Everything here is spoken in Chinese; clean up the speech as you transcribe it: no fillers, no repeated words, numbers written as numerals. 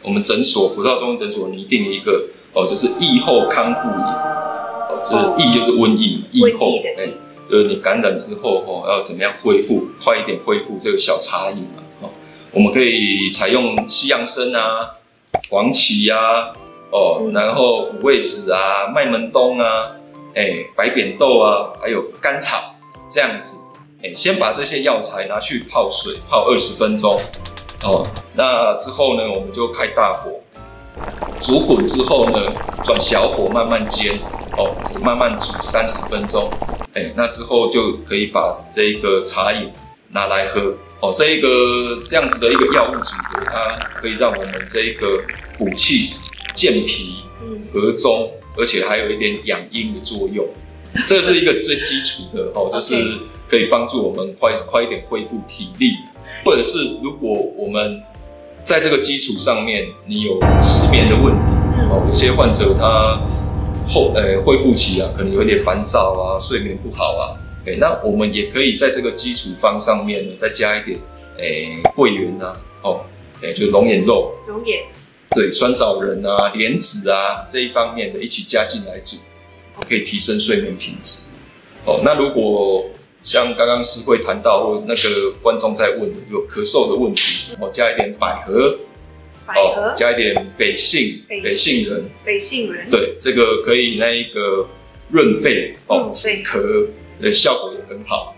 我们诊所葡萄中医诊所拟定了一个就是疫后康复营，就是疫就是瘟疫，疫后就是你感染之后要怎么样恢复，快一点恢复这个小茶饮嘛。我们可以采用西洋参啊、黄芪啊，然后五味子啊、麦门冬啊、白扁豆啊，还有甘草这样子。先把这些药材拿去泡水，泡20分钟。那之后呢，我们就开大火，煮滚之后呢，转小火慢慢煎，慢慢煮30分钟。那之后就可以把这个茶饮拿来喝。这样子的一个药物组合，它可以让我们这一个补气、健脾、和中，而且还有一点养阴的作用。这是一个最基础的就是可以帮助我们快一点恢复体力，或者是如果我们在这个基础上面，你有失眠的问题，有些患者他恢复期可能有点烦躁啊，睡眠不好啊，那我们也可以在这个基础方上面呢，再加一点桂圆啊，就是龙眼肉，对，酸枣仁啊、莲子啊这一方面的一起加进来煮，可以提升睡眠品质。那如果像刚刚诗慧谈到，或那个观众在问有咳嗽的问题，加一点百合，加一点北杏仁，对，这个可以那一个润肺止咳的效果也很好。